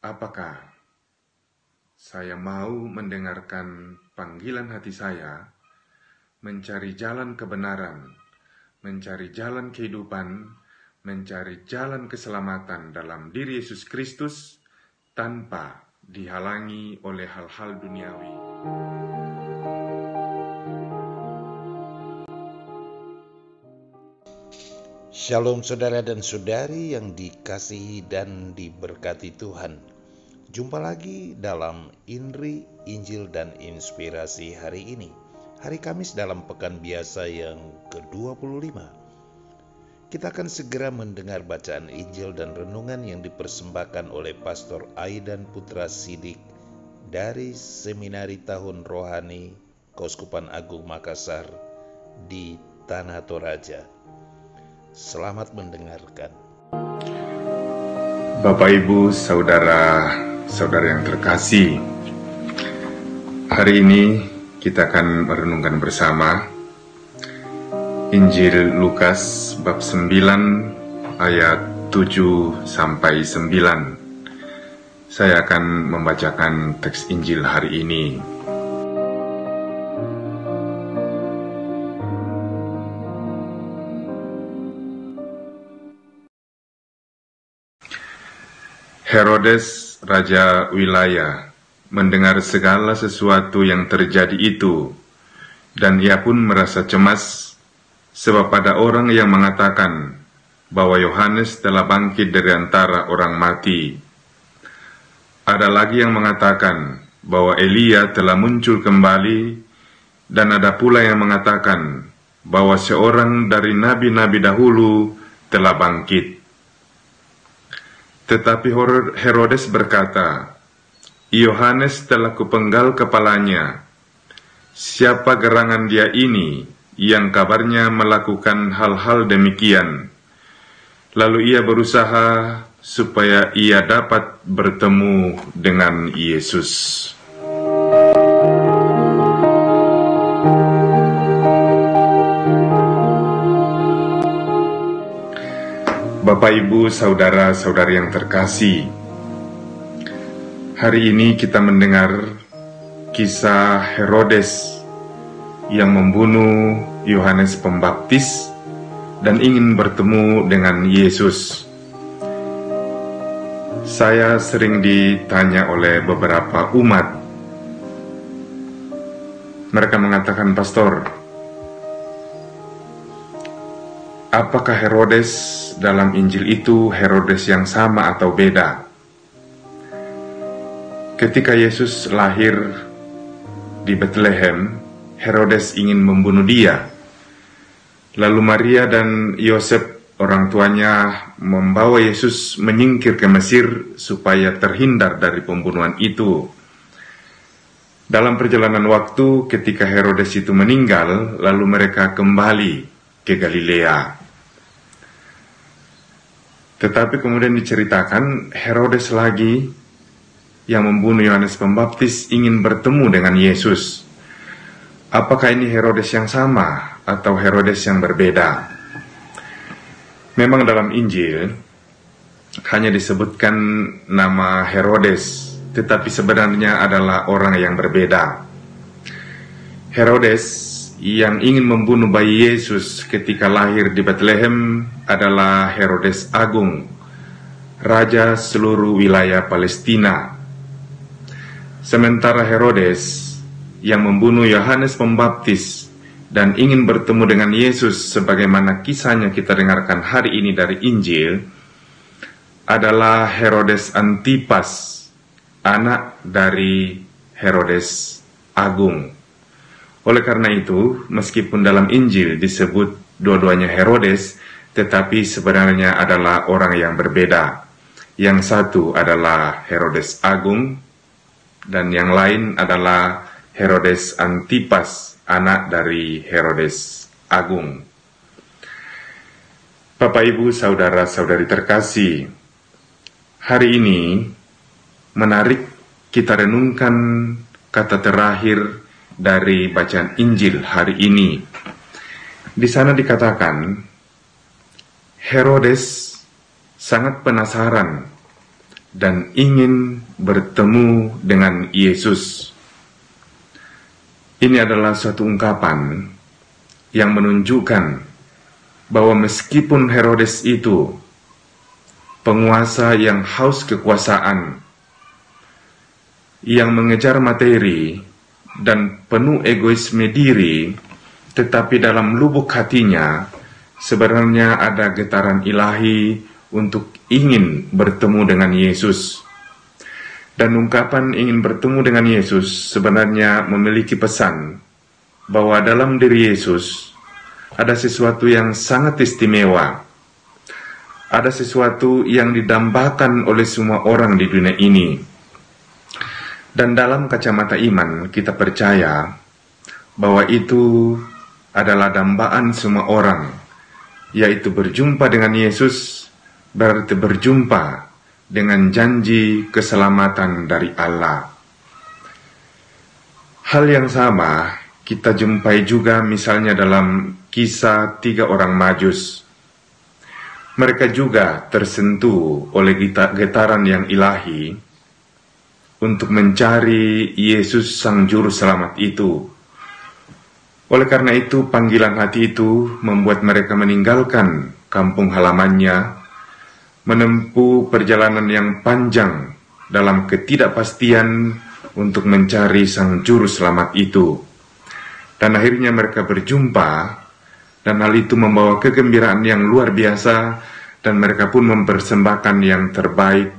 Apakah saya mau mendengarkan panggilan hati saya, mencari jalan kebenaran, mencari jalan kehidupan, mencari jalan keselamatan dalam diri Yesus Kristus tanpa dihalangi oleh hal-hal duniawi? Shalom saudara dan saudari yang dikasihi dan diberkati Tuhan. Jumpa lagi dalam INRI, Injil dan Inspirasi hari ini. Hari Kamis dalam pekan biasa yang ke-25. Kita akan segera mendengar bacaan Injil dan renungan yang dipersembahkan oleh Pastor Aidan Putra Sidik dari Seminari Tahun Rohani Keuskupan Agung Makassar di Tanah Toraja. Selamat mendengarkan. Bapak, Ibu, saudara-saudara yang terkasih, hari ini kita akan merenungkan bersama Injil Lukas bab 9 ayat 7 sampai 9. Saya akan membacakan teks Injil hari ini. Herodes, raja wilayah, mendengar segala sesuatu yang terjadi itu, dan ia pun merasa cemas, sebab ada orang yang mengatakan bahwa Yohanes telah bangkit dari antara orang mati. Ada lagi yang mengatakan bahwa Elia telah muncul kembali, dan ada pula yang mengatakan bahwa seorang dari nabi-nabi dahulu telah bangkit. Tetapi Herodes berkata, Yohanes telah kupenggal kepalanya. Siapa gerangan dia ini yang kabarnya melakukan hal-hal demikian? Lalu ia berusaha supaya ia dapat bertemu dengan Yesus. Bapak, Ibu, saudara-saudari yang terkasih, hari ini kita mendengar kisah Herodes yang membunuh Yohanes Pembaptis dan ingin bertemu dengan Yesus. Saya sering ditanya oleh beberapa umat. Mereka mengatakan, Pastor, apakah Herodes dalam Injil itu Herodes yang sama atau beda? Ketika Yesus lahir di Bethlehem, Herodes ingin membunuh dia. Lalu Maria dan Yosef, orang tuanya, membawa Yesus menyingkir ke Mesir supaya terhindar dari pembunuhan itu. Dalam perjalanan waktu, ketika Herodes itu meninggal, lalu mereka kembali ke Galilea. Tetapi kemudian diceritakan Herodes lagi yang membunuh Yohanes Pembaptis ingin bertemu dengan Yesus. Apakah ini Herodes yang sama atau Herodes yang berbeda? Memang dalam Injil hanya disebutkan nama Herodes, tetapi sebenarnya adalah orang yang berbeda. Herodes yang ingin membunuh bayi Yesus ketika lahir di Bethlehem adalah Herodes Agung, raja seluruh wilayah Palestina. Sementara Herodes yang membunuh Yohanes Pembaptis dan ingin bertemu dengan Yesus sebagaimana kisahnya kita dengarkan hari ini dari Injil adalah Herodes Antipas, anak dari Herodes Agung. Oleh karena itu, meskipun dalam Injil disebut dua-duanya Herodes, tetapi sebenarnya adalah orang yang berbeda. Yang satu adalah Herodes Agung, dan yang lain adalah Herodes Antipas, anak dari Herodes Agung. Bapak, Ibu, saudara-saudari terkasih, hari ini menarik kita renungkan kata terakhir dari bacaan Injil hari ini. Di sana dikatakan Herodes sangat penasaran dan ingin bertemu dengan Yesus. Ini adalah suatu ungkapan yang menunjukkan bahwa meskipun Herodes itu penguasa yang haus kekuasaan, yang mengejar materi dan penuh egoisme diri, tetapi dalam lubuk hatinya sebenarnya ada getaran ilahi untuk ingin bertemu dengan Yesus. Dan ungkapan ingin bertemu dengan Yesus sebenarnya memiliki pesan bahwa dalam diri Yesus ada sesuatu yang sangat istimewa. Ada sesuatu yang didambakan oleh semua orang di dunia ini. Dan dalam kacamata iman kita percaya bahwa itu adalah dambaan semua orang, yaitu berjumpa dengan Yesus berarti berjumpa dengan janji keselamatan dari Allah. Hal yang sama kita jumpai juga misalnya dalam kisah 3 orang Majus. Mereka juga tersentuh oleh getaran yang ilahi untuk mencari Yesus Sang Juru Selamat itu. Oleh karena itu, panggilan hati itu membuat mereka meninggalkan kampung halamannya, menempuh perjalanan yang panjang dalam ketidakpastian untuk mencari Sang Juru Selamat itu. Dan akhirnya mereka berjumpa, dan hal itu membawa kegembiraan yang luar biasa, dan mereka pun mempersembahkan yang terbaik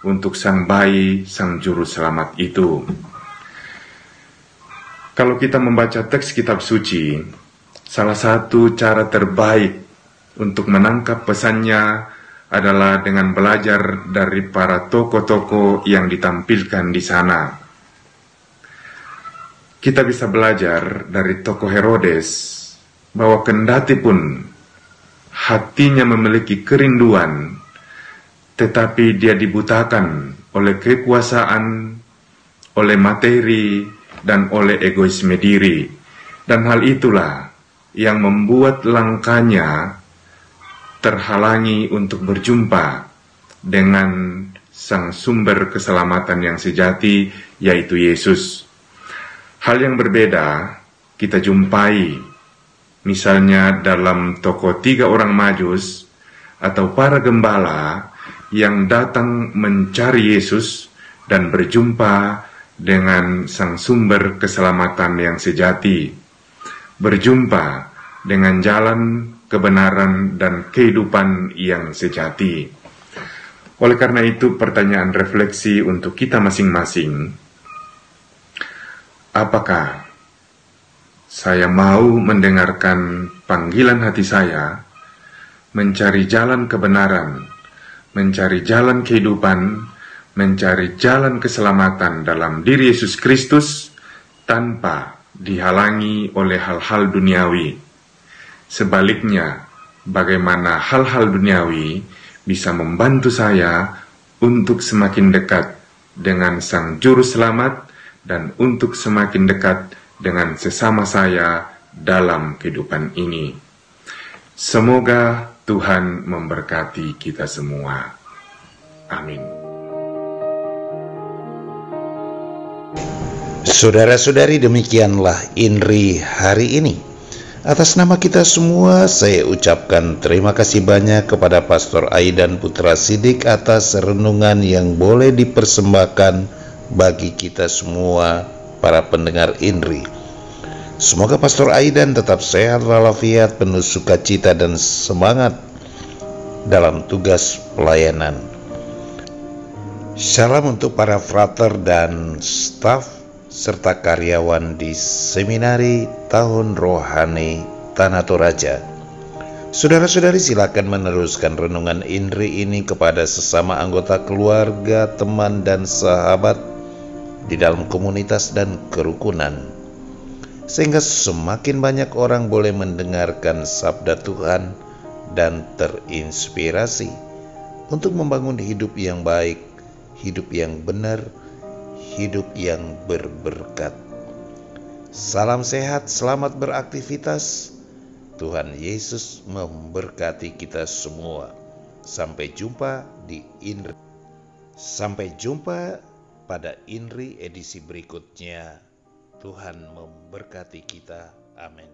untuk Sang Bayi, Sang Juru Selamat itu. Kalau kita membaca teks kitab suci, salah satu cara terbaik untuk menangkap pesannya adalah dengan belajar dari para tokoh-tokoh yang ditampilkan di sana. Kita bisa belajar dari tokoh Herodes bahwa kendati pun hatinya memiliki kerinduan, tetapi dia dibutakan oleh kekuasaan, oleh materi, dan oleh egoisme diri. Dan hal itulah yang membuat langkahnya terhalangi untuk berjumpa dengan Sang Sumber Keselamatan yang sejati, yaitu Yesus. Hal yang berbeda kita jumpai misalnya dalam tokoh 3 orang Majus atau para gembala yang datang mencari Yesus dan berjumpa dengan Sang Sumber Keselamatan yang sejati, berjumpa dengan jalan kebenaran dan kehidupan yang sejati. Oleh karena itu, pertanyaan refleksi untuk kita masing-masing, apakah saya mau mendengarkan panggilan hati saya, mencari jalan kebenaran, mencari jalan kehidupan, mencari jalan keselamatan dalam diri Yesus Kristus tanpa dihalangi oleh hal-hal duniawi. Sebaliknya, bagaimana hal-hal duniawi bisa membantu saya untuk semakin dekat dengan Sang Juru Selamat dan untuk semakin dekat dengan sesama saya dalam kehidupan ini. Semoga Tuhan memberkati kita semua. Amin. Saudara-saudari, demikianlah INRI hari ini. Atas nama kita semua, saya ucapkan terima kasih banyak kepada Pastor Aidan Putra Sidik atas renungan yang boleh dipersembahkan bagi kita semua, para pendengar INRI. Semoga Pastor Aidan tetap sehat walafiat, penuh sukacita dan semangat dalam tugas pelayanan. Salam untuk para frater dan staf serta karyawan di Seminari Tahun Rohani Tanah Toraja. Saudara-saudari, silakan meneruskan renungan INRI ini kepada sesama anggota keluarga, teman, dan sahabat di dalam komunitas dan kerukunan, sehingga semakin banyak orang boleh mendengarkan sabda Tuhan dan terinspirasi untuk membangun hidup yang baik, hidup yang benar, hidup yang berberkat. Salam sehat, selamat beraktivitas. Tuhan Yesus memberkati kita semua. Sampai jumpa di INRI. Sampai jumpa pada INRI edisi berikutnya. Tuhan memberkati kita. Amin.